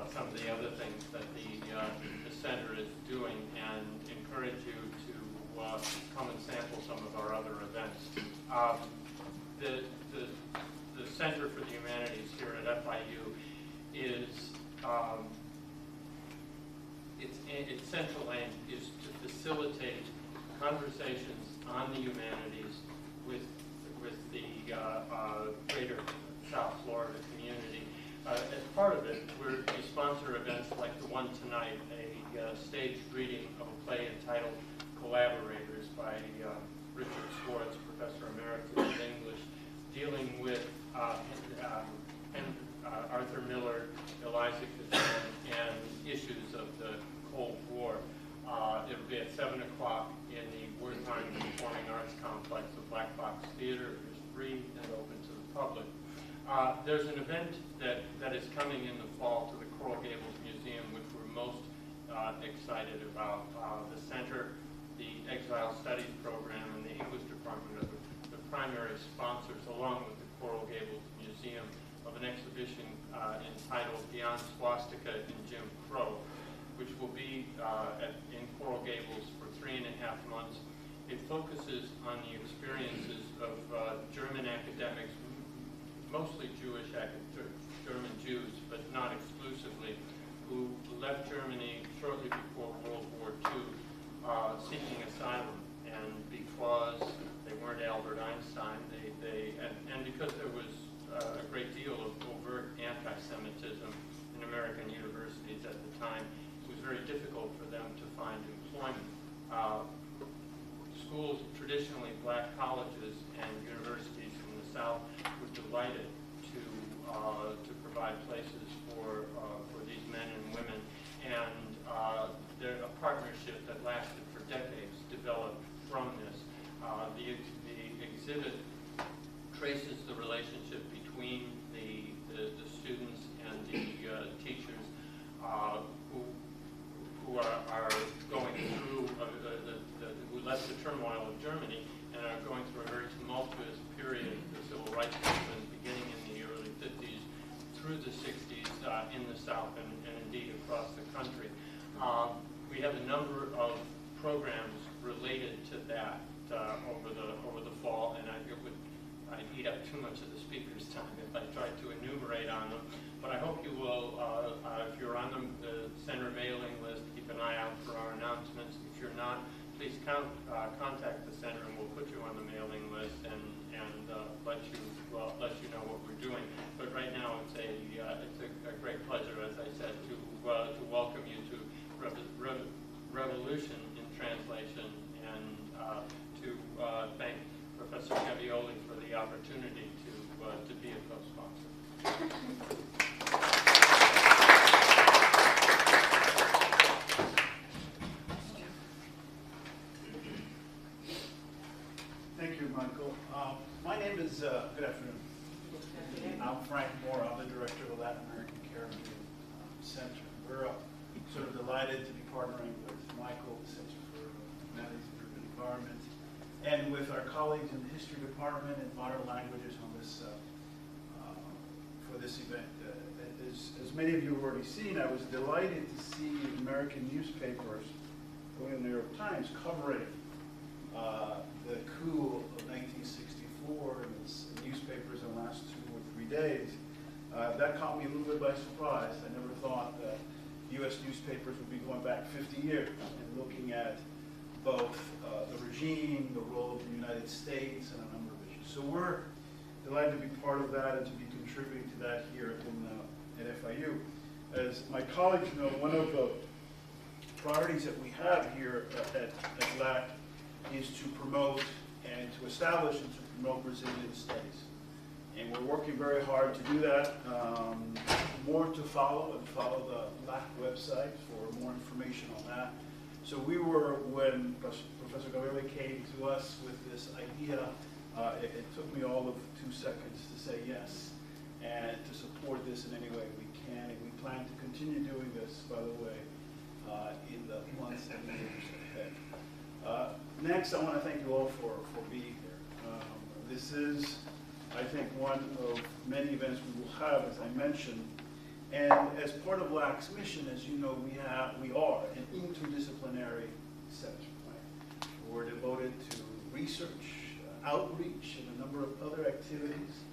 about some of the other things that the center is doing and encourage you to come and sample some of our other events. The Center for the Humanities here at FIU is its central aim is to facilitate conversations on the humanities with the greater South Florida community. As part of it, we sponsor events like the one tonight, a staged reading of a play entitled Collaborators by Richard Schwartz, Professor Emeritus of English, dealing with Arthur Miller, Eliza Kazan, and issues of the Cold War. It'll be at 7 o'clock in the Wertheim Performing Arts Complex of Black Box Theater. It's free and open to the public. There's an event that is coming in the fall to the Coral Gables Museum, which we're most excited about. The center, the Exile Studies Program, and the English Department are the primary sponsors, along with the Coral Gables Museum, of an exhibition entitled Beyond Swastika and Jim Crow, which will be in Coral Gables for 3.5 months. It focuses on the experiences of German academics, mostly German Jews, but not exclusively, who left Germany shortly before World War II seeking asylum. And because they weren't Albert Einstein, and because there was a great deal of overt anti-Semitism in American universities at the time, it was very difficult for them to find employment. Schools, traditionally black colleges and universities in the South, were delighted to provide places for these men and women, and a partnership that lasted for decades developed from this. The exhibit traces the relationship between the students and the teachers who are going through who left the turmoil of Germany and are going through a very tumultuous period of the civil rights movement beginning in the early 50s through the 60s in the South and indeed across the country. We have a number of programs related to that over the fall, and I'd eat up too much of the speaker's time if I tried to enumerate on them. But I hope you will, if you're on the center mailing list, keep an eye out for our announcements. If you're not, please contact the center, and we'll put you on the mailing list and let you know what we're doing. But right now, it's a great pleasure, as I said, to welcome you to Revolution in Translation, and to thank Professor Gavioli for the opportunity to be a co-sponsor. Thank you, Michael. My name is, good afternoon. I'm Frank Moore. I'm the director of the Latin American Caribbean Center. We're sort of delighted to be partnering with Michael, the Center for Humanities and Urban Environment, and with our colleagues in the History Department and Modern Languages on this for this event. As many of you have already seen, I was delighted to see American newspapers, including the New York Times, covering the coup of 1964 in the newspapers in the last 2 or 3 days. That caught me a little bit by surprise. I never thought that U.S. newspapers would be going back 50 years and looking at both the regime, the role of the United States, and a number of issues. So we're delighted to be part of that and to be contributing to that here at FIU. As my colleagues know, one of the priorities that we have here at LAC is to promote and to establish and to promote Brazilian studies. And we're working very hard to do that. More to follow, and follow the LAC website for more information on that. So we were, when Professor Gavioli came to us with this idea, it took me all of 2 seconds to say yes, and to support this in any way we can. And we plan to continue doing this, by the way, in the months and years ahead. Next, I want to thank you all for being here. This is, I think, one of many events we will have, as I mentioned, And as part of LAC's mission, as you know, we are an interdisciplinary center. Right? We're devoted to research, outreach, and a number of other activities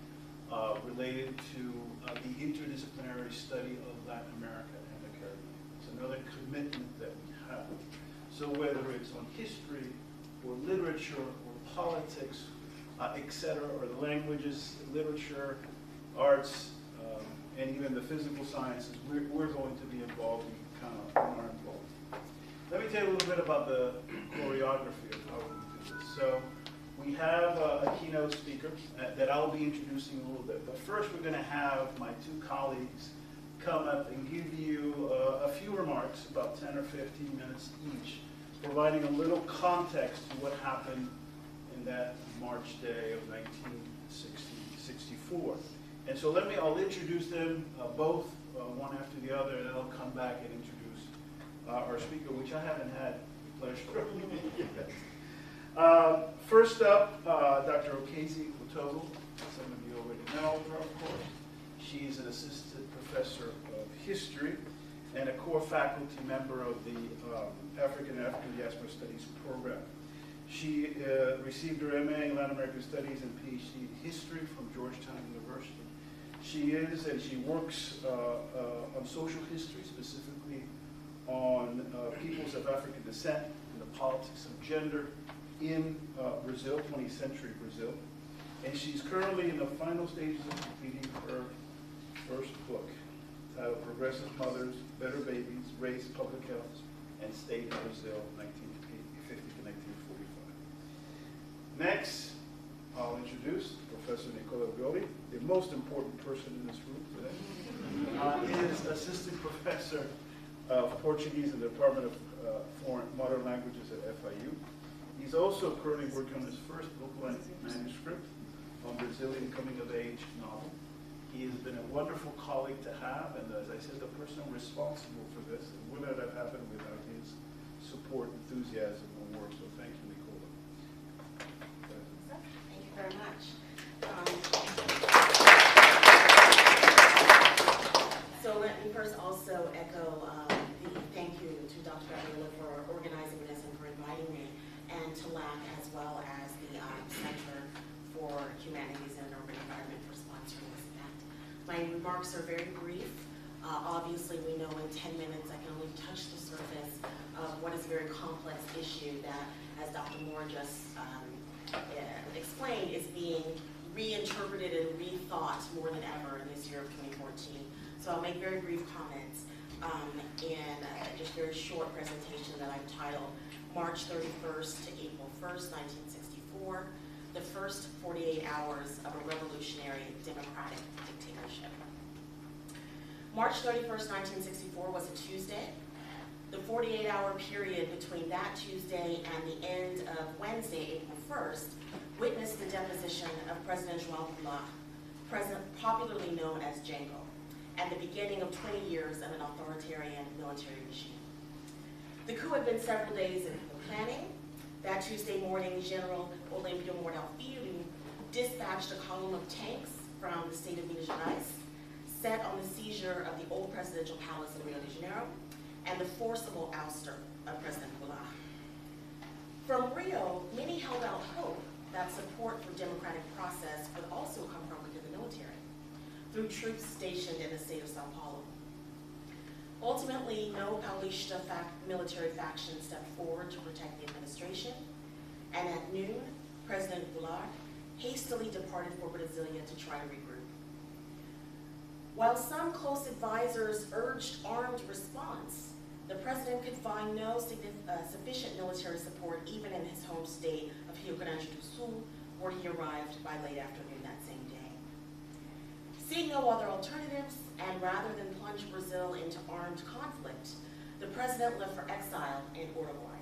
related to the interdisciplinary study of Latin America and the Caribbean. It's another commitment that we have. So whether it's on history or literature or politics, et cetera, or the languages, literature, arts, and even the physical sciences, we're going to be involved in our involvement. Let me tell you a little bit about the choreography of how we do this. So we have a keynote speaker that I'll be introducing a little bit. But first we're going to have my two colleagues come up and give you a few remarks, about 10 or 15 minutes each, providing a little context to what happened in that March day of 1964. And so I'll introduce them both one after the other, and then I'll come back and introduce our speaker, which I haven't had the pleasure of yet. First up, Dr. Okezi Otogo. Some of you already know her, of course. She's an assistant professor of history and a core faculty member of the African and African Diaspora Studies program. She received her MA in Latin American Studies and PhD in History from Georgetown University. She is, and she works on social history, specifically on peoples of African descent and the politics of gender in Brazil, 20th century Brazil. And she's currently in the final stages of completing her first book, titled Progressive Mothers, Better Babies, Race, Public Health, and State of Brazil, 1950 to 1945. Next, I'll introduce Professor Nicola Violi, the most important person in this room today. He is Assistant Professor of Portuguese in the Department of Modern Languages at FIU. He's also currently working on his first book-length manuscript on Brazilian coming-of-age novel. He has been a wonderful colleague to have, and as I said, the person responsible for this. It wouldn't have happened without his support, enthusiasm, and work. So thank you, Nicola. Thank you very much. So let me first also echo the thank you to Dr. Gabriela for organizing this and for inviting me, and to LAC as well as the Center for Humanities and Urban Environment for sponsoring this event. My remarks are very brief. Obviously, we know in 10 minutes I can only touch the surface of what is a very complex issue that, as Dr. Moore just explained, is being reinterpreted and rethought more than ever in this year of 2014. So I'll make very brief comments in just a very short presentation that I've titled March 31st to April 1st, 1964, the first 48 hours of a revolutionary democratic dictatorship. March 31st, 1964 was a Tuesday. The 48-hour period between that Tuesday and the end of Wednesday, April 1st, witnessed the deposition of President Boal, popularly known as Django, and the beginning of 20 years of an authoritarian military regime. The coup had been several days in the planning. That Tuesday morning, General Olímpio Mordal Filho dispatched a column of tanks from the state of Minas Gerais, set on the seizure of the old presidential palace in Rio de Janeiro, and the forcible ouster of President Boal. From Rio, many held out hope that support for democratic process would also come from within the military, through troops stationed in the state of Sao Paulo. Ultimately, no Paulista military faction stepped forward to protect the administration, and at noon, President Boal hastily departed for Brasilia to try to regroup. While some close advisors urged armed response, the president could find no sufficient military support even in his home state of Rio Grande do Sul, where he arrived by late afternoon that same day. Seeing no other alternatives, and rather than plunge Brazil into armed conflict, the president left for exile in Uruguay.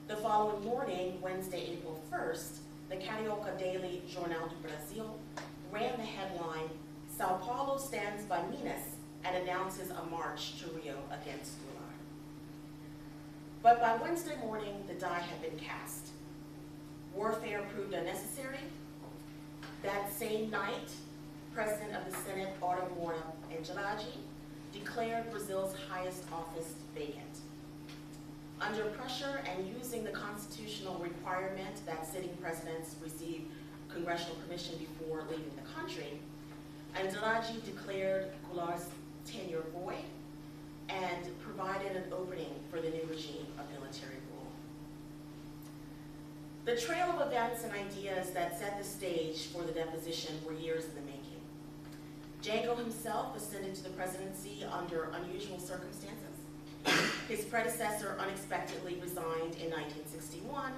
The following morning, Wednesday, April 1st, the Carioca daily Jornal do Brasil ran the headline, "Sao Paulo stands by Minas and announces a march to Rio against Boal." But by Wednesday morning, the die had been cast. Warfare proved unnecessary. That same night, President of the Senate, Augusto declared Brazil's highest office vacant. Under pressure and using the constitutional requirement that sitting presidents receive congressional permission before leaving the country, Andrade declared Goulart's tenure void and provided an opening for the new regime of military rule. The trail of events and ideas that set the stage for the deposition were years in the making. Jango himself ascended to the presidency under unusual circumstances. His predecessor unexpectedly resigned in 1961,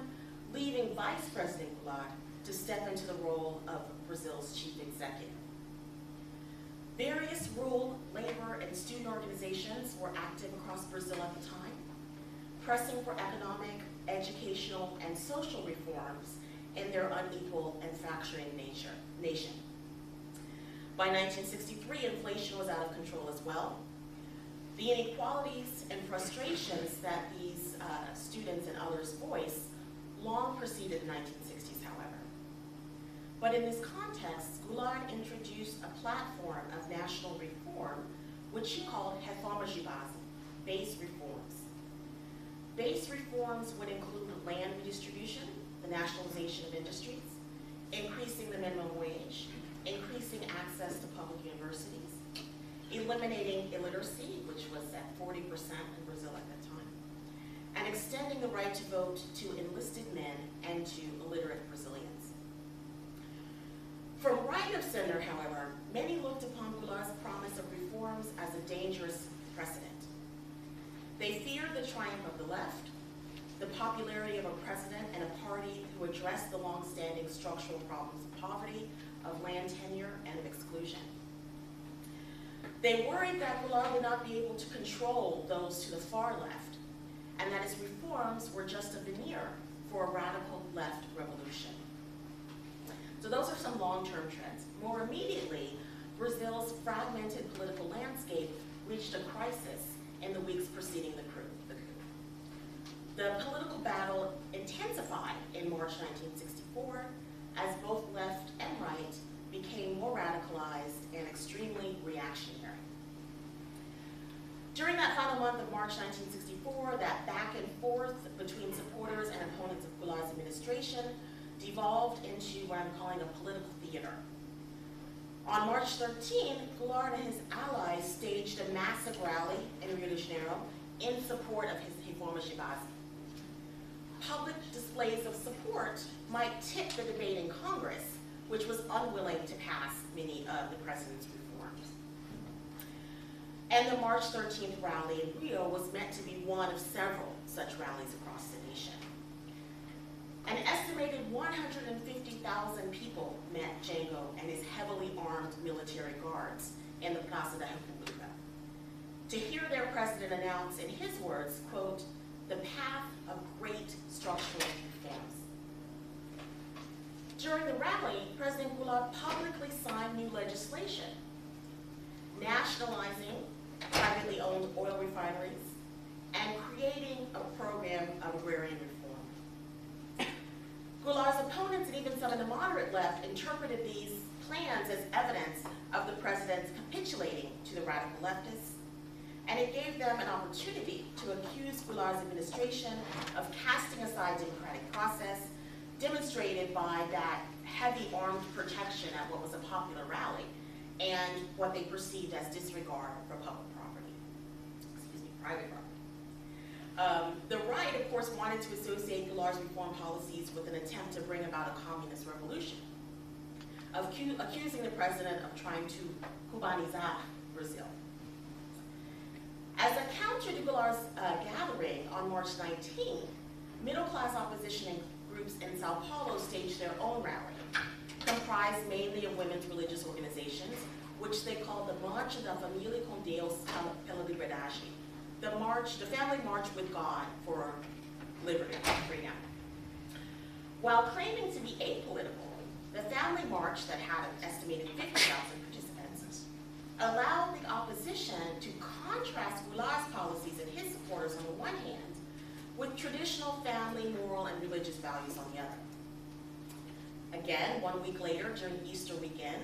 leaving Vice President Goulart to step into the role of Brazil's chief executive. Various rural, labor, and student organizations were active across Brazil at the time, pressing for economic, educational, and social reforms in their unequal and fracturing nation. By 1963, inflation was out of control as well. The inequalities and frustrations that these students and others voiced long preceded the 1960s, however. But in this context, Goulart introduced a platform of national reform, which he called reformas de base, base reforms. Base reforms would include land redistribution, the nationalization of industries, increasing the minimum wage, increasing access to public universities, eliminating illiteracy, which was at 40% in Brazil at that time, and extending the right to vote to enlisted men and to illiterate Brazilians. From right of center, however, many looked upon Goulart's promise of reforms as a dangerous precedent. They feared the triumph of the left, the popularity of a president and a party who addressed the long-standing structural problems of poverty, of land tenure, and of exclusion. They worried that Goulart would not be able to control those to the far left, and that his reforms were just a veneer for a radical left revolution. So those are some long-term trends. More immediately, Brazil's fragmented political landscape reached a crisis in the weeks preceding the coup. The political battle intensified in March 1964 as both left and right became more radicalized and extremely reactionary. During that final month of March 1964, that back and forth between supporters and opponents of Goulart's administration devolved into what I'm calling a political theater. On March 13, Goulart and his allies staged a massive rally in Rio de Janeiro in support of his reformas de base. Public displays of support might tip the debate in Congress, which was unwilling to pass many of the president's reforms. And the March 13th rally in Rio was meant to be one of several such rallies across the nation. An estimated 150,000 people met Jango and his heavily armed military guards in the Praça da República to hear their president announce, in his words, quote, "the path of great structural reforms." During the rally, President Goulart publicly signed new legislation, nationalizing privately owned oil refineries and creating a program of agrarian reform. Goulart's opponents and even some of the moderate left interpreted these plans as evidence of the president's capitulating to the radical leftists, and it gave them an opportunity to accuse Goulart's administration of casting aside democratic process, demonstrated by that heavy armed protection at what was a popular rally, and what they perceived as disregard for public property, private property. The right, of course, wanted to associate Goulart's reform policies with an attempt to bring about a communist revolution, of accusing the president of trying to Cubanizar Brazil. As a counter to Goulart's gathering on March 19, middle-class opposition groups in Sao Paulo staged their own rally, comprised mainly of women's religious organizations, which they called the Marcha da Família com Deus pela Liberdade, the family march with God for liberty, freedom. While claiming to be apolitical, the family march that had an estimated 50,000 participants allowed the opposition to contrast Goulart's policies and his supporters on the one hand with traditional family, moral, and religious values on the other. Again, 1 week later, during Easter weekend,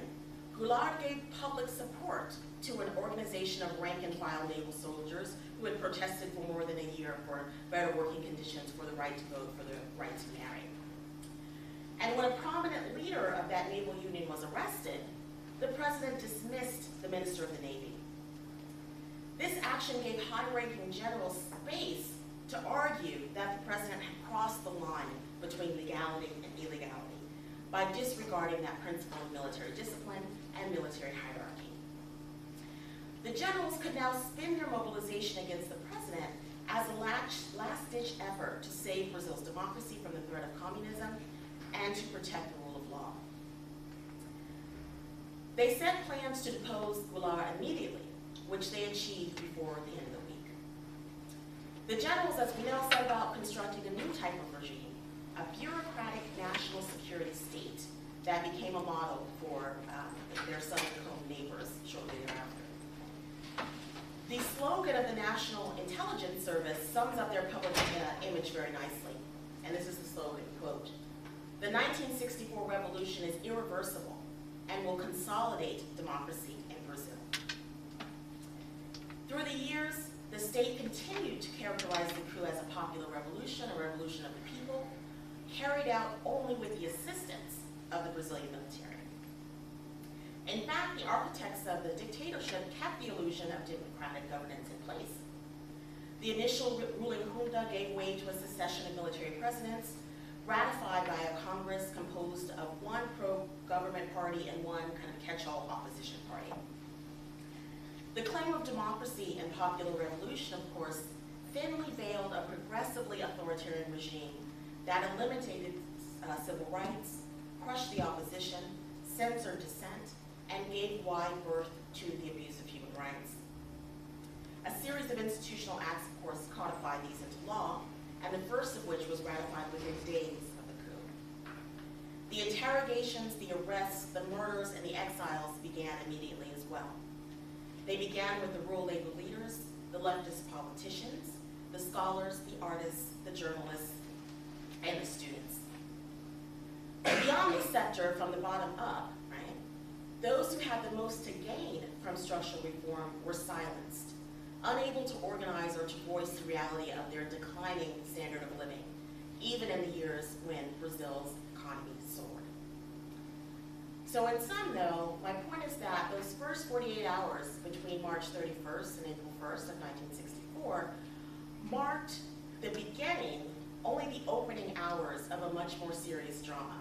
Goulart gave public support to an organization of rank-and-file naval soldiers who had protested for more than a year for better working conditions, for the right to vote, for the right to marry. And when a prominent leader of that naval union was arrested, the president dismissed the Minister of the Navy. This action gave high-ranking generals space to argue that the president had crossed the line between legality and illegality by disregarding that principle of military discipline and military hierarchy. The generals could now spin their mobilization against the president as a last-ditch effort to save Brazil's democracy from the threat of communism and to protect the rule of law. They set plans to depose Goulart immediately, which they achieved before the end of the week. The generals, as we know, set about constructing a new type of regime, a bureaucratic national security state that became a model for their Southern Cone neighbors shortly thereafter. The slogan of the National Intelligence Service sums up their public image very nicely, and this is the slogan, quote, "The 1964 revolution is irreversible and will consolidate democracy in Brazil." Through the years, the state continued to characterize the coup as a popular revolution, a revolution of the people, carried out only with the assistance of the Brazilian military. In fact, the architects of the dictatorship kept the illusion of democratic governance in place. The initial ruling junta gave way to a succession of military presidents, ratified by a Congress composed of one pro-government party and one kind of catch-all opposition party. The claim of democracy and popular revolution, of course, thinly veiled a progressively authoritarian regime that eliminated civil rights, crushed the opposition, censored dissent, and gave wide berth to the abuse of human rights. A series of institutional acts, of course, codified these into law, and the first of which was ratified within days of the coup. The interrogations, the arrests, the murders, and the exiles began immediately as well. They began with the rural labor leaders, the leftist politicians, the scholars, the artists, the journalists, and the students. Beyond the sector, from the bottom up, right, those who had the most to gain from structural reform were silenced, unable to organize or to voice the reality of their declining standard of living, even in the years when Brazil's economy soared. So in sum, though, my point is that those first 48 hours between March 31st and April 1st of 1964 marked the beginning, only the opening hours of a much more serious drama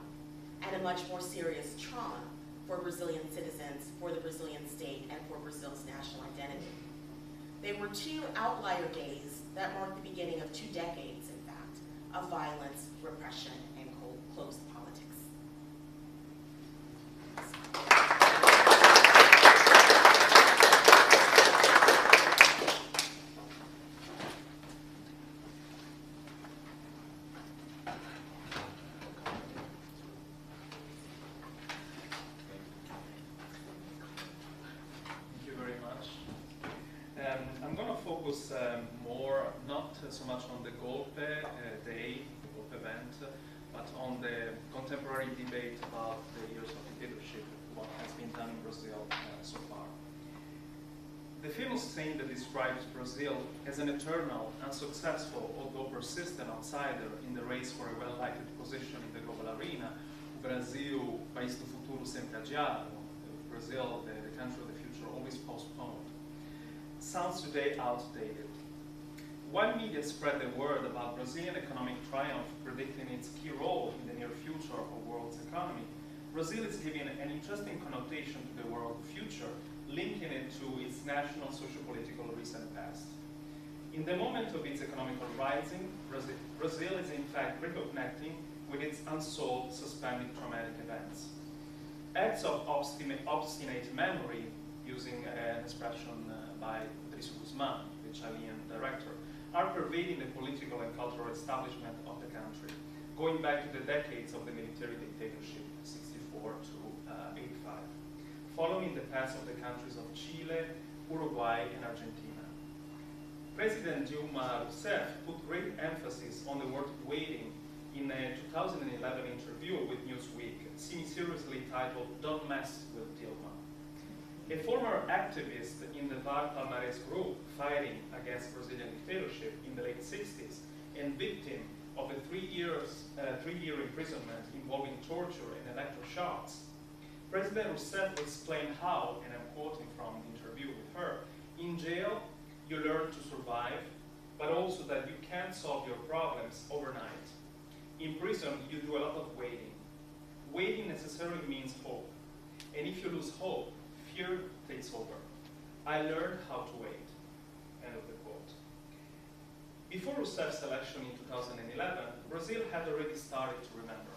and a much more serious trauma for Brazilian citizens, for the Brazilian state, and for Brazil's national identity. They were two outlier days that marked the beginning of 2 decades, in fact, of violence, repression, and closed politics. I'm going to focus more, not so much on the Golpe day, the Golpe event, but on the contemporary debate about the years of dictatorship, what has been done in Brazil so far. The famous saying that describes Brazil as an eternal, unsuccessful, although persistent outsider in the race for a well-lighted position in the global arena, o Brasil, país do futuro sempre adiado, Brazil, the country of the future, always postponed, sounds today outdated. While media spread the word about Brazilian economic triumph, predicting its key role in the near future of the world's economy, Brazil is giving an interesting connotation to the world future, linking it to its national socio-political recent past. In the moment of its economical rising, Brazil is in fact reconnecting with its unsolved suspended traumatic events. Acts of obstinate memory, using an expression by Patricio Guzman, the Chilean director, are pervading the political and cultural establishment of the country, going back to the decades of the military dictatorship, 64 to 85, following the path of the countries of Chile, Uruguay, and Argentina. President Dilma Rousseff put great emphasis on the word waiting in a 2011 interview with Newsweek, semi-seriously titled "Don't Mess with Dilma." A former activist in the Palmares group fighting against Brazilian dictatorship in the late 60s and victim of a three-year imprisonment involving torture and electroshocks, President Rousseff will explain how, and I'm quoting from the interview with her, in jail you learn to survive, but also that you can't solve your problems overnight. In prison, you do a lot of waiting. Waiting necessarily means hope. And if you lose hope, fear takes over. I learned how to wait. End of the quote. Before Rousseff's election in 2011, Brazil had already started to remember.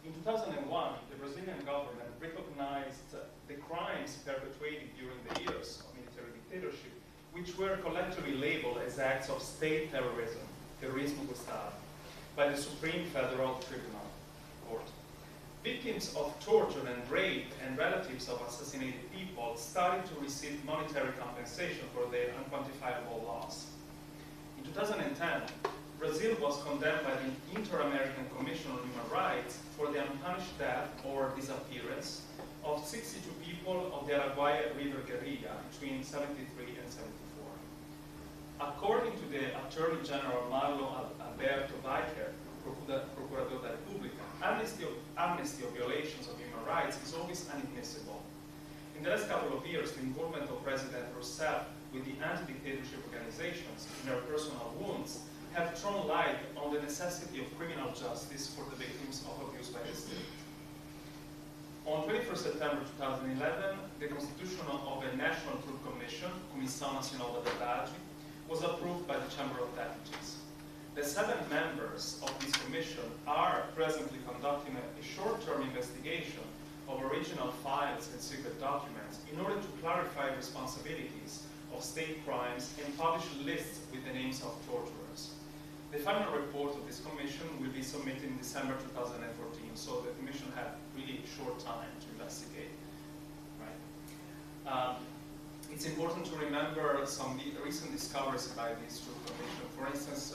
In 2001, the Brazilian government recognized the crimes perpetrated during the years of military dictatorship, which were collectively labeled as acts of state terrorism, terrorismo do Estado, by the Supreme Federal Tribunal Court. Victims of torture and rape and relatives of assassinated people started to receive monetary compensation for their unquantifiable loss. In 2010, Brazil was condemned by the Inter-American Commission on Human Rights for the unpunished death or disappearance of 62 people of the Araguaia River guerrilla between 73 and 74. According to the Attorney General Marlon Alberto Baker, Procurador da República, amnesty of violations of human rights is always inadmissible. In the last couple of years, the involvement of President Rousseff with the anti-dictatorship organizations in their personal wounds have thrown light on the necessity of criminal justice for the victims of abuse by the state. On 21 September 2011, the constitution of a National Truth Commission, Comissão Nacional da Verdade, was approved by the Chamber of Deputies. The 7 members of this commission are presently conducting a short-term investigation of original files and secret documents in order to clarify responsibilities of state crimes and publish lists with the names of torturers. The final report of this commission will be submitted in December 2014, so the commission had really short time to investigate. Right? It's important to remember some recent discoveries by this Truth Commission. For instance,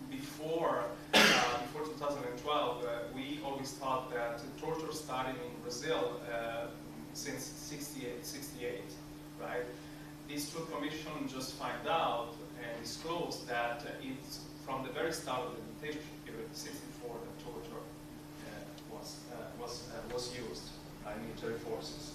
before 2012, we always thought that torture started in Brazil since 68, right? This Truth Commission just found out and disclosed that it's from the very start of the dictatorship period, 64, that torture was used by military forces.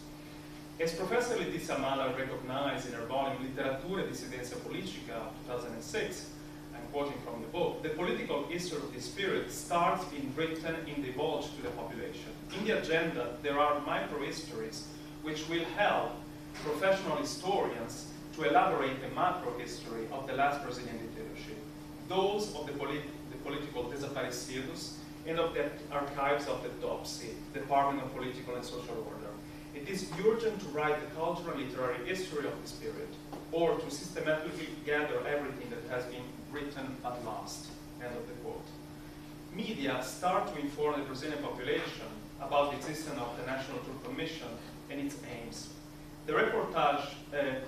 As Professor Letizia Mala recognized in her volume Literatura e Dissidenza Politica of 2006, I'm quoting from the book, the political history of this period starts being written and divulged to the population. In the agenda, there are micro-histories which will help professional historians to elaborate a macro history of the last Brazilian dictatorship, those of the political desaparecidos and of the archives of the DOPSI, Department of Political and Social Order. It is urgent to write the cultural and literary history of this period, or to systematically gather everything that has been written but lost. End of the quote. Media start to inform the Brazilian population about the existence of the National Truth Commission and its aims. The reportage,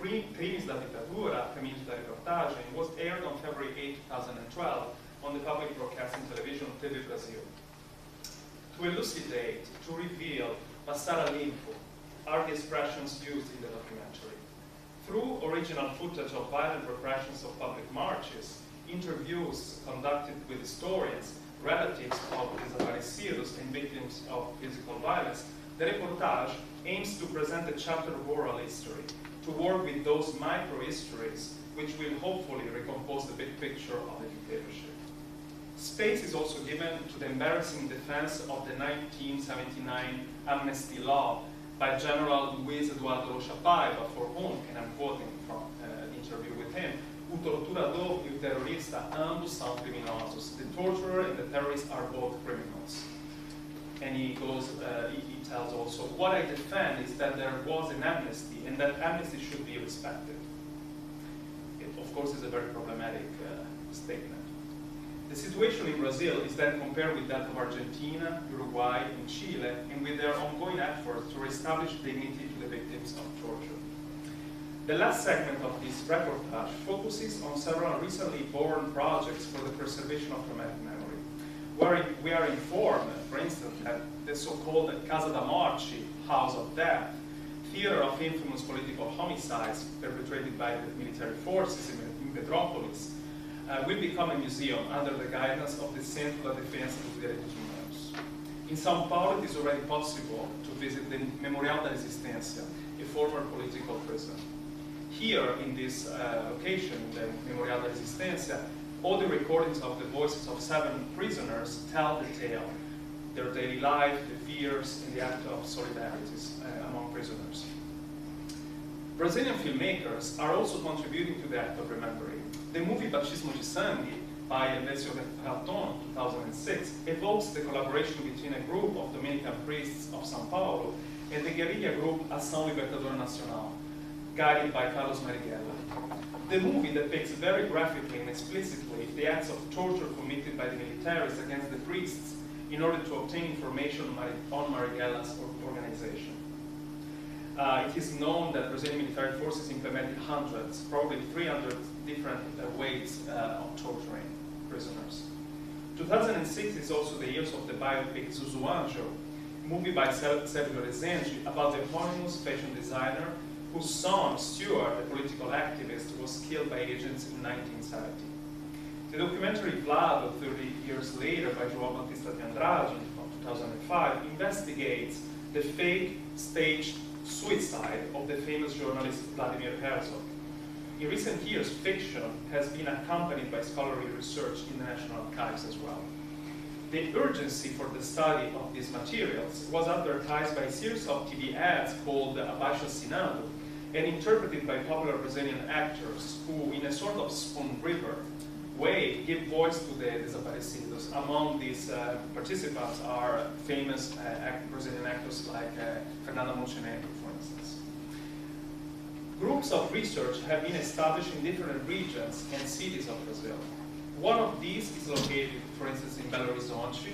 Crimes da Ditadura, Caminhos da Reportagem, was aired on February 8, 2012 on the public broadcasting television TV Brasil. To elucidate, to reveal, passar a limpo are the expressions used in the documentary. Through original footage of violent repressions of public marches, interviews conducted with historians, relatives of desaparecidos and victims of physical violence, the reportage aims to present a chapter of oral history, to work with those micro-histories which will hopefully recompose the big picture of the dictatorship. Space is also given to the embarrassing defense of the 1979 amnesty law by General Luiz Eduardo Rocha Paiva, for whom, and I'm quoting from an interview with him, o torturador e o terrorista ambos são criminosos. The torturer and the terrorist are both criminals. And he goes, he tells also, what I defend is that there was an amnesty and that amnesty should be respected. It, of course, is a very problematic statement. The situation in Brazil is then compared with that of Argentina, Uruguay, and Chile, and with their ongoing efforts to reestablish dignity to the victims of torture. The last segment of this reportage focuses on several recently born projects for the preservation of traumatic memory. Where we are informed, for instance, that the so-called Casa da Morte, House of Death, theater of infamous political homicides perpetrated by the military forces in Metropolis, will become a museum under the guidance of the Centro de Defensa dos Direitos Humanos. In São Paulo, it is already possible to visit the Memorial da Resistência, a former political prison. Here, in this location, the Memorial da Resistência, all the recordings of the voices of 7 prisoners tell the tale, their daily life, the fears, and the act of solidarity among prisoners. Brazilian filmmakers are also contributing to the act of remembering. The movie Batismo de Sangue by Alessio Raton, 2006, evokes the collaboration between a group of Dominican priests of São Paulo and the guerrilla group Ação Libertadora Nacional, guided by Carlos Marighella. The movie depicts very graphically and explicitly the acts of torture committed by the militaries against the priests in order to obtain information on Marighella's organization. It is known that Brazilian military forces implemented hundreds, probably 300 different ways of torturing prisoners. 2006 is also the year of the biopic Zuzu Anjo, movie by Sergio Rezende about the eponymous fashion designer whose son, Stuart, a political activist, was killed by agents in 1970. The documentary Vlado, 30 years later, by João Batista de Andrade from 2005, investigates the fake staged suicide of the famous journalist Vladimir Herzog. In recent years, fiction has been accompanied by scholarly research in the National Archives as well. The urgency for the study of these materials was advertised by a series of TV ads called Abaixo Assinado and interpreted by popular Brazilian actors who, in a sort of spoon river way, give voice to the desaparecidos. Among these participants are famous Brazilian actors like Fernanda Montenegro, for instance. Groups of research have been established in different regions and cities of Brazil. One of these is located, for instance, in Belo Horizonte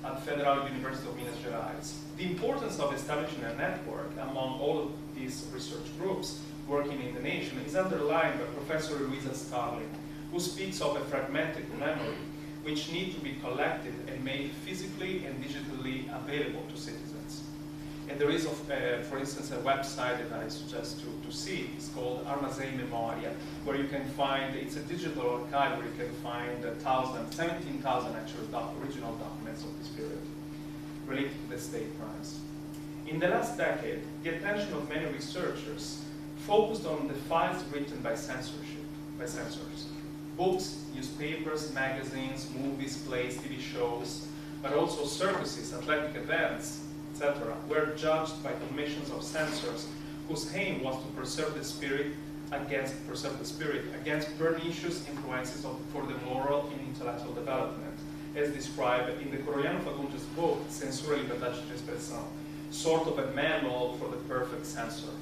at Federal University of Minas Gerais. The importance of establishing a network among all of these research groups working in the nation is underlined by Professor Luisa Starling, who speaks of a fragmented memory which need to be collected and made physically and digitally available to citizens. And there is, for instance, a website that I suggest to see. It's called Armazém Memória, where you can find, it's a digital archive where you can find 17,000 actual original documents of this period related to the state crimes. In the last decade, the attention of many researchers focused on the files written by censorship, by censors. Books, newspapers, magazines, movies, plays, TV shows, but also circuses, athletic events, etc., were judged by commissions of censors whose aim was to preserve the spirit against pernicious influences for the moral and intellectual development, as described in the Coroiano Fagundes book, Censura e Liberdade de Expressão, sort of a manual for the perfect censor.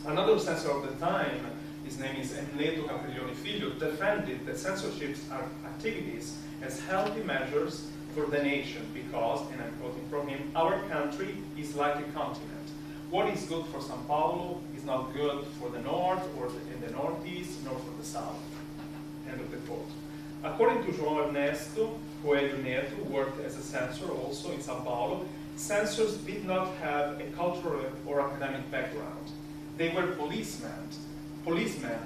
Another censor of the time, his name is Enleto Capriglione Filho, defended the censorship's activities as healthy measures for the nation because, and I'm quoting from him, our country is like a continent. What is good for São Paulo is not good for the north or in the northeast, nor for the south. End of the quote. According to João Ernesto Coelho Neto, who worked as a censor also in São Paulo, censors did not have a cultural or academic background. They were policemen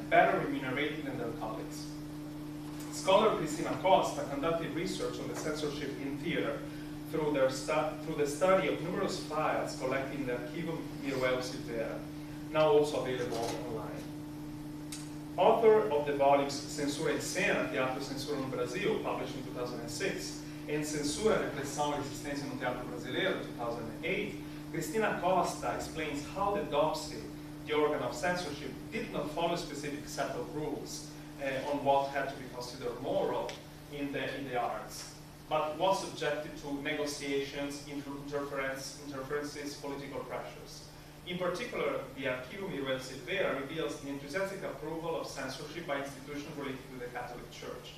better remunerated than their colleagues. Scholar Cristina Costa conducted research on the censorship in theater through the study of numerous files collected in the Arquivo Miruel Silveira, now also available online. Author of the volumes Censura em Cena, Teatro e Censura no Brasil, published in 2006, and Censura, Repressão e Resistência no Teatro Brasileiro, 2008, Cristina Costa explains how the DOPSI, the organ of censorship, did not follow a specific set of rules on what had to be considered moral in the arts, but was subjected to negotiations, interferences, political pressures. In particular, the Arquivo Miruel Silveira reveals the enthusiastic approval of censorship by institutions related to the Catholic Church.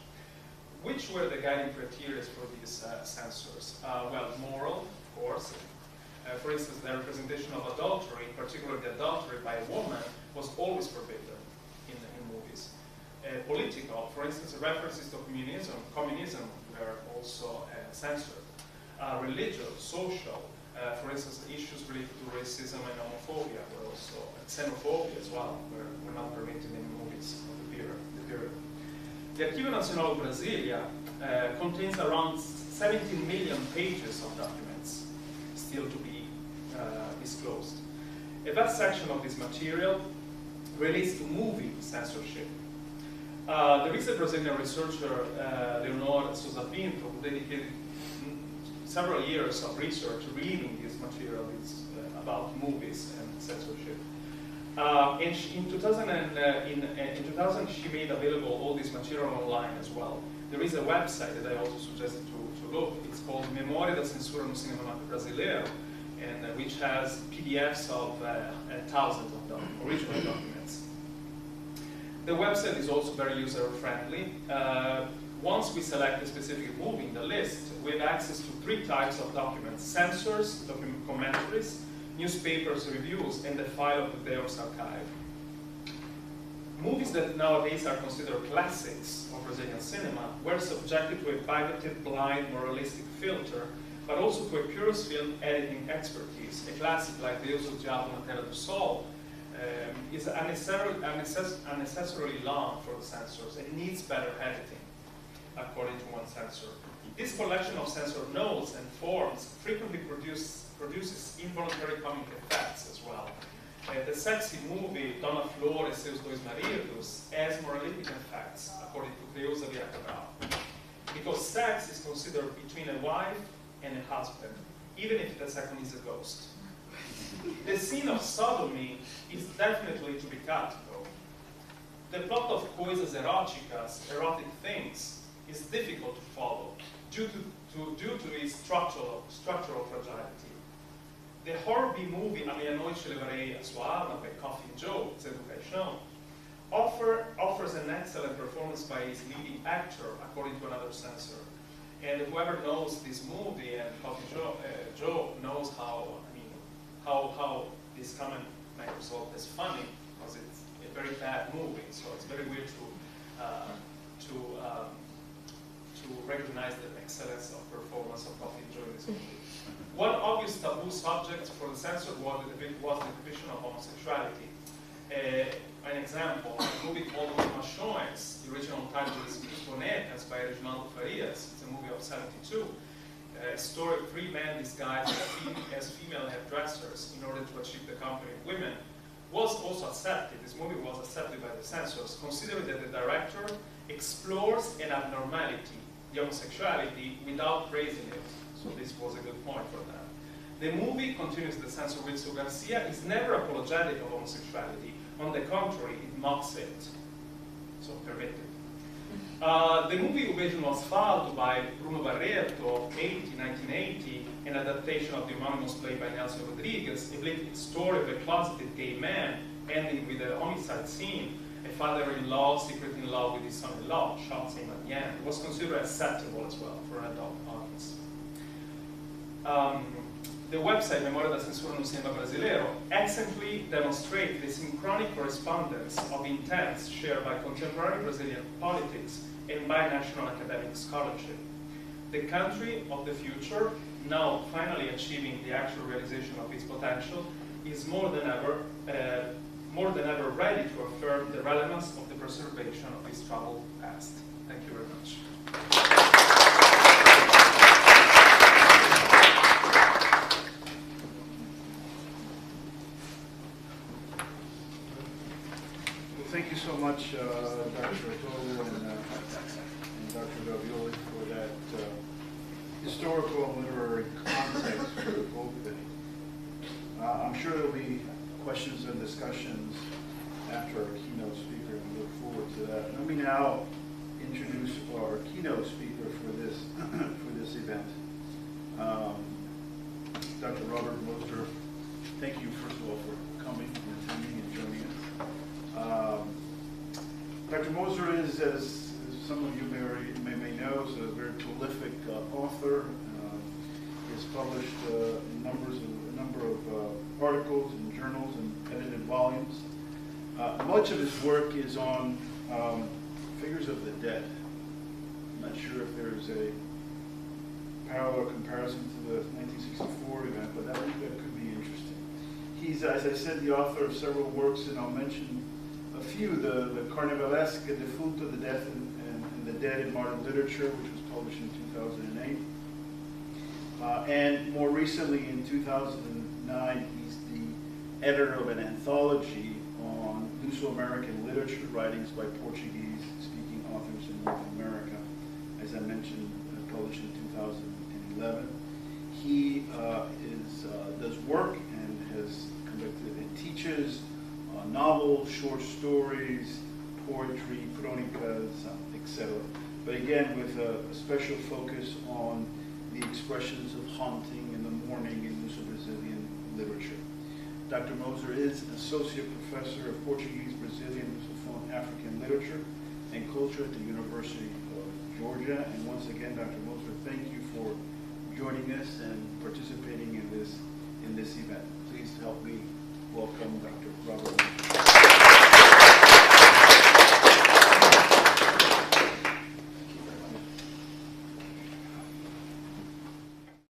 Which were the guiding criteria for these censors? Well, moral, of course. For instance, the representation of adultery, in particular the adultery by a woman, was always forbidden in movies. Political, for instance, references to communism were also censored. Religious, social, For instance, issues related to racism and homophobia were also, and xenophobia as well, were not permitted in movies of the period. The Arquivo Nacional of Brasilia contains around 17 million pages of documents still to be disclosed. A vast section of this material relates to movie censorship. There is a Brazilian researcher, Leonor Souza Pinto, who dedicated several years of research reading this material about movies and censorship. And in 2000, she made available all this material online as well. There is a website that I also suggested to look. It's called Memória da Censura no Cinema Brasileiro, and which has PDFs of thousands of original documents. The website is also very user-friendly. Once we select a specific movie in the list, we have access to 3 types of documents: censors, commentaries, newspapers, reviews, and the file of the Deus archive. Movies that nowadays are considered classics of Brazilian cinema were subjected to a bigoted, blind, moralistic filter, but also to a purist film editing expertise. A classic like Deus o Diabo na Terra do Sol is unnecessarily long for the censors and needs better editing, according to one censor. This collection of censor notes and forms frequently produces involuntary comic effects as well. The sexy movie Dona Flor e seus dois maridos has moralistic effects, according to Deus havia acabado. Because sex is considered between a wife and a husband, even if the second is a ghost. The scene of sodomy is definitely to be cut, though. The plot of Coisas Eróticas, erotic things, is difficult to follow due to its structural fragility. The horror B-movie A Meia-Noite Levarei a Sua Alma by Coffin Joe, Zé do Caixão, offers an excellent performance by his leading actor, according to another censor. And whoever knows this movie and Coffin Joe knows how this comment might result as funny, because it's a very bad movie. So it's very weird to recognize the excellence of performance of Coffin Joe in this movie. One obvious taboo subject for the censor was the depiction of homosexuality. An example, a movie called Os Machões, the original title is Os Bonecas by Reginaldo Farias. It's a movie of '72. A story of 3 men disguised as female hairdressers in order to achieve the company of women was also accepted. This movie was accepted by the censors, considering that the director explores an abnormality, the homosexuality, without praising it. So this was a good point for them. The movie, continues the censor Wilson Garcia, is never apologetic of homosexuality. On the contrary, it mocks it. So permitted. The movie O Beijo no Asfalto by Bruno Barreto, 1980, an adaptation of the homonymous play by Nelson Rodriguez, a bleak story of a closeted gay man, ending with a homicide scene, a father-in-law secretly in love with his son-in-law, shot him at the end. It was considered acceptable as well for an adult audience. The website Memória da Censura no Cinema Brasileiro excellently demonstrates the synchronic correspondence of intents shared by contemporary Brazilian politics and by national academic scholarship. The country of the future, now finally achieving the actual realization of its potential, is more than ever ready to affirm the relevance of the preservation of its troubled past. Thank you very much. Thank you so much, Dr. Togo and Dr. Gavioli for that historical and literary context for the Golpe. I'm sure there will be questions and discussions after our keynote speaker, and we look forward to that. Let me now introduce our keynote speaker for this event, Dr. Robert Moser. Thank you, first of all, for coming and attending and joining us. Dr. Moser is, as some of you may know, is a very prolific author. He has published a number of articles in journals and edited volumes. Much of his work is on figures of the dead. I'm not sure if there's a parallel comparison to the 1964 event, but that could be interesting. He's, as I said, the author of several works, and I'll mention a few. The Carnavalesque, Defunto, the Death and the Dead in Modern Literature, which was published in 2008. And more recently, in 2009, he's the editor of an anthology on Luso-American literature, writings by Portuguese-speaking authors in North America, as I mentioned, published in 2011. He does work and has conducted and teaches novels, short stories, poetry, chronicas, etc. But again, with a special focus on the expressions of haunting and the mourning in Luso-Brazilian literature. Dr. Moser is an associate professor of Portuguese, Brazilian, Lusophone African literature and culture at the University of Georgia. And once again, Dr. Moser, thank you for joining us and participating in this event. Please help me welcome Dr. Robert Moser.